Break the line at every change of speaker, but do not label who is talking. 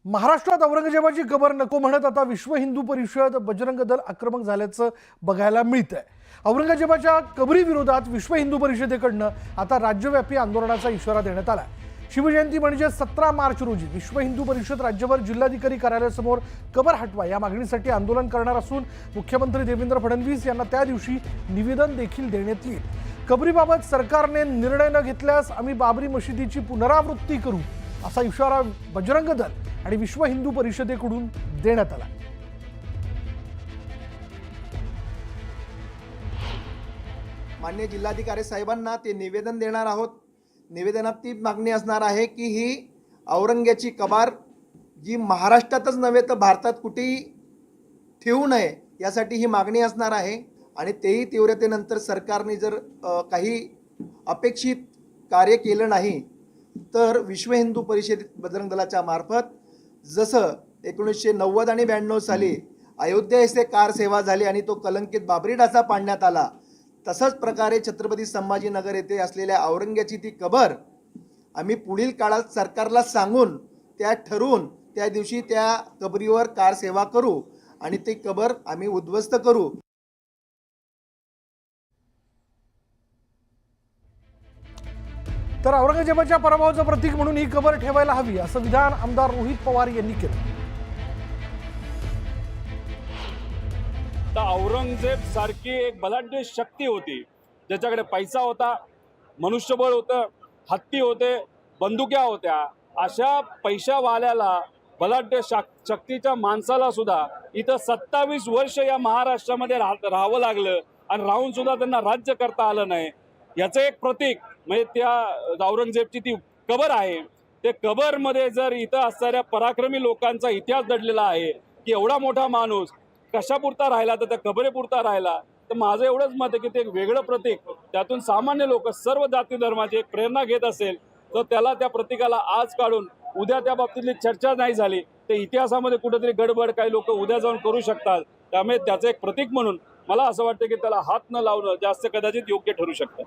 महाराष्ट्रात औरंगजेबाची कबर नको म्हणत आता विश्व हिंदू परिषद बजरंग दल आक्रमक झाल्याचं बघायला मिळतंय। औरंगजेबाच्या कबरी विरोधात विश्व हिंदू परिषदेकडनं आता राज्यव्यापी आंदोलनाचा इशारा देण्यात आला। शिवजयंती म्हणजे 17 मार्च रोजी विश्व हिंदू परिषद राज्यभर जिल्हाधिकारी कार्यालयासमोर कबर हटवा या मागणीसाठी आंदोलन करणार असून मुख्यमंत्री देवेंद्र फडणवीस यांना त्या दिवशी निवेदन देखील देण्यात येईल। कबरीबाबत सरकारने निर्णय न घेतल्यास आम्ही बाबरी मशिदीची पुनरावृत्ती करू असा इशारा बजरंग दल आणि विश्व हिंदू परिषदेकडून देण्यात आला।
माननीय जिल्हाधिकारी साहेबांना ते निवेदन देणार आहोत। निवेदनात ती मागणी असणार आहे की ही औरंग्याची कबार जी महाराष्ट्रातच नव्हे तर भारतात कुठेही ठेवू नये यासाठी ही मागणी असणार आहे आणि तेही तीव्रतेनंतर सरकारने जर काही अपेक्षित कार्य केलं नाही तर विश्व हिंदू परिषद बजरंग दलाच्या मार्फत जसं 1990 आणि 92 साली अयोध्या येथे कार सेवा झाली आणि तो कलंकित बाबरी ढाचा पाडण्यात आला, तसंच प्रकारे छत्रपती संभाजीनगर येथे असलेल्या औरंग्याची ती कबर आम्ही पुढील काळात सरकारला सांगून त्या ठरवून त्या दिवशी त्या कबरीवर कार सेवा करू आणि ती कबर आम्ही उद्ध्वस्त करू।
तर औरंगजेबाच्या पराभवाचं प्रतीक म्हणून ही कबर ठेवायला हवी असं विधान आमदार रोहित पवार यांनी केलं।
तर औरंगजेब सारखी एक बलाढ्य शक्ती होती, ज्याच्याकडे पैसा होता, मनुष्यबळ होतं, हत्ती होते, बंदुक्या होत्या। अशा पैशावाल्याला बलाढ्य शक्तीच्या माणसाला सुद्धा इथं 27 वर्ष या महाराष्ट्रामध्ये राहावं लागलं आणि राहून सुद्धा त्यांना राज्य करता आलं नाही। याचं एक प्रतीक म्हणजे त्या औरंगजेबची ती कबर आहे। ते कबरमध्ये जर इथं असणाऱ्या पराक्रमी लोकांचा इतिहास दडलेला आहे की एवढा मोठा माणूस कशापुरता राहिला तर त्या कबरेपुरता राहिला, तर माझं एवढंच मत आहे की ते एक वेगळं प्रतीक त्यातून सामान्य लोक सर्व जाती धर्माची एक प्रेरणा घेत असेल तर त्याला त्या प्रतीकाला आज काढून उद्या त्या बाबतीतली चर्चा नाही झाली ते इतिहासामध्ये कुठेतरी गडबड काही लोक उद्या जाऊन करू शकतात। त्यामुळे त्याचं एक प्रतीक म्हणून मला असं वाटतं की त्याला हात न लावणं जास्त कदाचित योग्य ठरू शकतं।